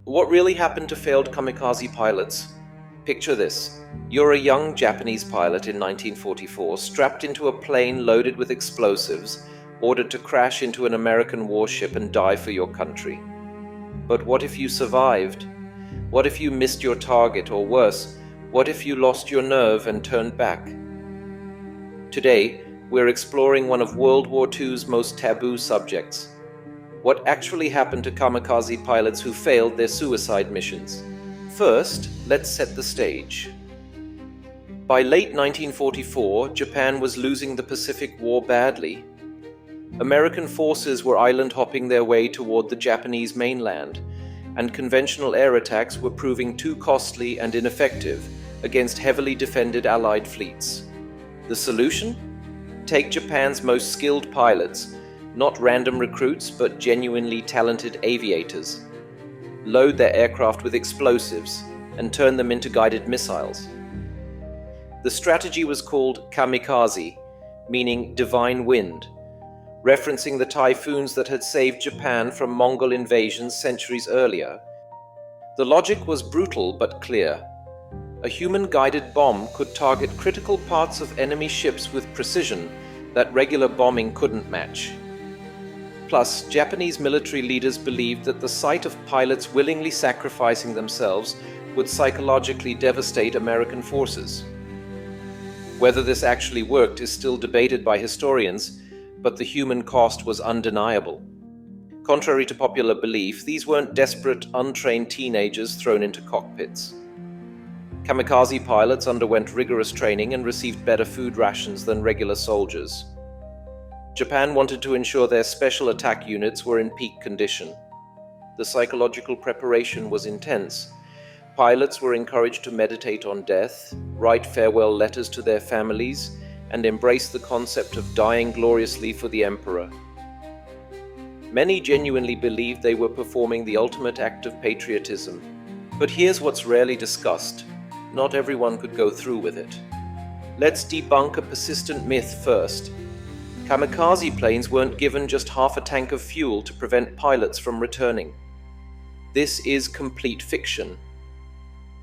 What really happened to failed kamikaze pilots? Picture this. You're a young Japanese pilot in 1944, strapped into a plane loaded with explosives, ordered to crash into an American warship and die for your country. But what if you survived? What if you missed your target, or worse, what if you lost your nerve and turned back? Today, we're exploring one of World War II's most taboo subjects. What actually happened to kamikaze pilots who failed their suicide missions? First, let's set the stage. By late 1944, Japan was losing the Pacific War badly. American forces were island-hopping their way toward the Japanese mainland, and conventional air attacks were proving too costly and ineffective against heavily defended Allied fleets. The solution? Take Japan's most skilled pilots, not random recruits but genuinely talented aviators. Load their aircraft with explosives and turn them into guided missiles. The strategy was called Kamikaze, meaning divine wind, referencing the typhoons that had saved Japan from Mongol invasions centuries earlier. The logic was brutal but clear. A human-guided bomb could target critical parts of enemy ships with precision that regular bombing couldn't match. Plus, Japanese military leaders believed that the sight of pilots willingly sacrificing themselves would psychologically devastate American forces. Whether this actually worked is still debated by historians, but the human cost was undeniable. Contrary to popular belief, these weren't desperate, untrained teenagers thrown into cockpits. Kamikaze pilots underwent rigorous training and received better food rations than regular soldiers. Japan wanted to ensure their special attack units were in peak condition. The psychological preparation was intense. Pilots were encouraged to meditate on death, write farewell letters to their families, and embrace the concept of dying gloriously for the emperor. Many genuinely believed they were performing the ultimate act of patriotism. But here's what's rarely discussed. Not everyone could go through with it. Let's debunk a persistent myth first. Kamikaze planes weren't given just half a tank of fuel to prevent pilots from returning. This is complete fiction.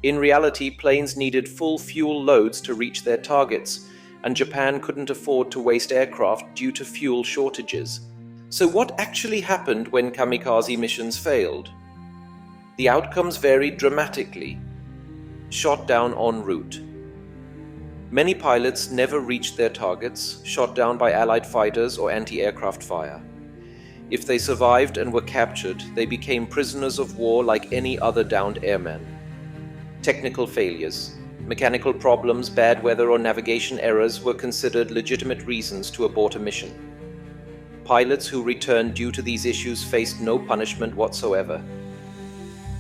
In reality, planes needed full fuel loads to reach their targets, and Japan couldn't afford to waste aircraft due to fuel shortages. So what actually happened when kamikaze missions failed? The outcomes varied dramatically. Shot down en route. Many pilots never reached their targets, shot down by Allied fighters or anti-aircraft fire. If they survived and were captured, they became prisoners of war like any other downed airman. Technical failures, mechanical problems, bad weather, or navigation errors were considered legitimate reasons to abort a mission. Pilots who returned due to these issues faced no punishment whatsoever.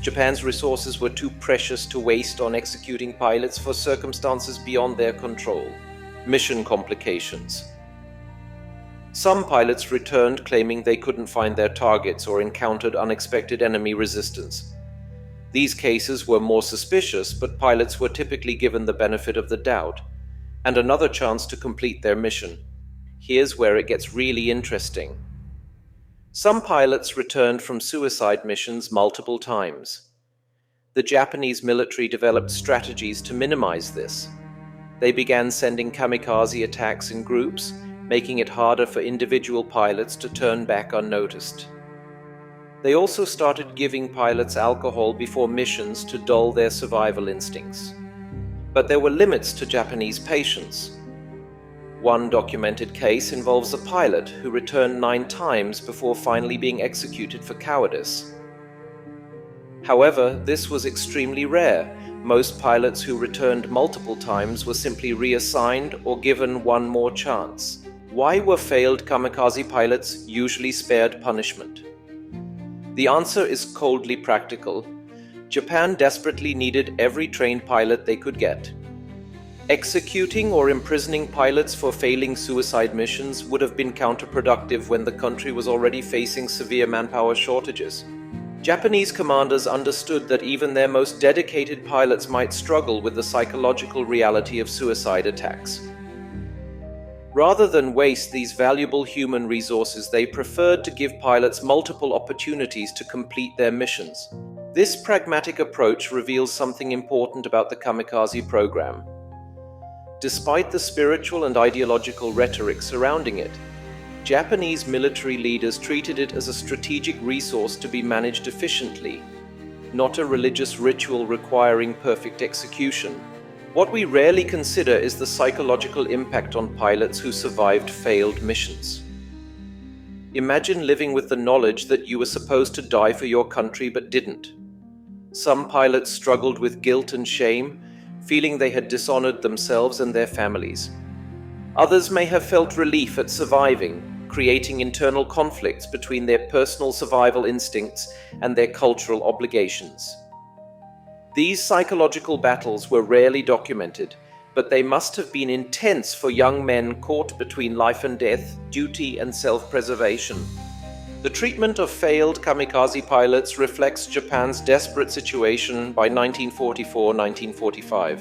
Japan's resources were too precious to waste on executing pilots for circumstances beyond their control. Mission complications. Some pilots returned claiming they couldn't find their targets or encountered unexpected enemy resistance. These cases were more suspicious, but pilots were typically given the benefit of the doubt and another chance to complete their mission. Here's where it gets really interesting. Some pilots returned from suicide missions multiple times. The Japanese military developed strategies to minimize this. They began sending kamikaze attacks in groups, making it harder for individual pilots to turn back unnoticed. They also started giving pilots alcohol before missions to dull their survival instincts. But there were limits to Japanese patience. One documented case involves a pilot who returned 9 times before finally being executed for cowardice. However, this was extremely rare. Most pilots who returned multiple times were simply reassigned or given one more chance. Why were failed kamikaze pilots usually spared punishment? The answer is coldly practical. Japan desperately needed every trained pilot they could get. Executing or imprisoning pilots for failing suicide missions would have been counterproductive when the country was already facing severe manpower shortages. Japanese commanders understood that even their most dedicated pilots might struggle with the psychological reality of suicide attacks. Rather than waste these valuable human resources, they preferred to give pilots multiple opportunities to complete their missions. This pragmatic approach reveals something important about the Kamikaze program. Despite the spiritual and ideological rhetoric surrounding it, Japanese military leaders treated it as a strategic resource to be managed efficiently, not a religious ritual requiring perfect execution. What we rarely consider is the psychological impact on pilots who survived failed missions. Imagine living with the knowledge that you were supposed to die for your country but didn't. Some pilots struggled with guilt and shame, feeling they had dishonored themselves and their families. Others may have felt relief at surviving, creating internal conflicts between their personal survival instincts and their cultural obligations. These psychological battles were rarely documented, but they must have been intense for young men caught between life and death, duty and self-preservation. The treatment of failed kamikaze pilots reflects Japan's desperate situation by 1944-1945.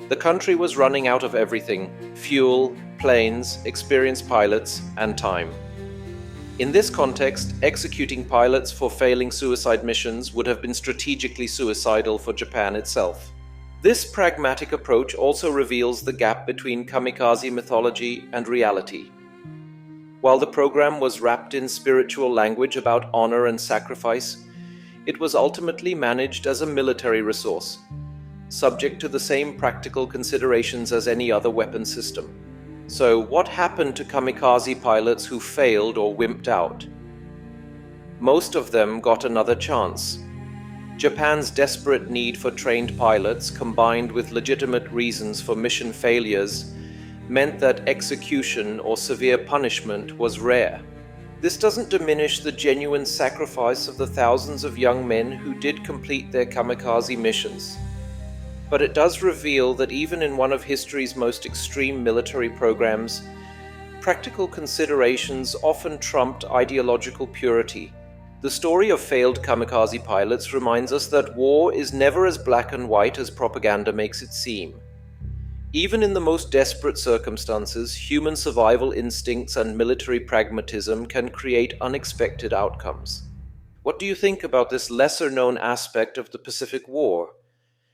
The country was running out of everything: fuel, planes, experienced pilots, and time. In this context, executing pilots for failing suicide missions would have been strategically suicidal for Japan itself. This pragmatic approach also reveals the gap between kamikaze mythology and reality. While the program was wrapped in spiritual language about honor and sacrifice, it was ultimately managed as a military resource, subject to the same practical considerations as any other weapon system. So, what happened to kamikaze pilots who failed or wimped out? Most of them got another chance. Japan's desperate need for trained pilots, combined with legitimate reasons for mission failures, meant that execution or severe punishment was rare. This doesn't diminish the genuine sacrifice of the thousands of young men who did complete their kamikaze missions. But it does reveal that even in one of history's most extreme military programs, practical considerations often trumped ideological purity. The story of failed kamikaze pilots reminds us that war is never as black and white as propaganda makes it seem. Even in the most desperate circumstances, human survival instincts and military pragmatism can create unexpected outcomes. What do you think about this lesser-known aspect of the Pacific War?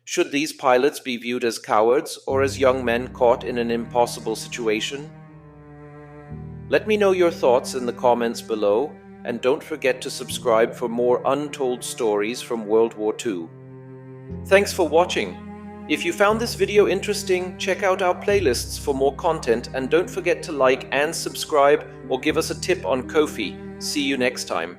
Should these pilots be viewed as cowards or as young men caught in an impossible situation? Let me know your thoughts in the comments below, and don't forget to subscribe for more untold stories from World War II. Thanks for watching. If you found this video interesting, check out our playlists for more content, and don't forget to like and subscribe or give us a tip on Ko-fi. See you next time.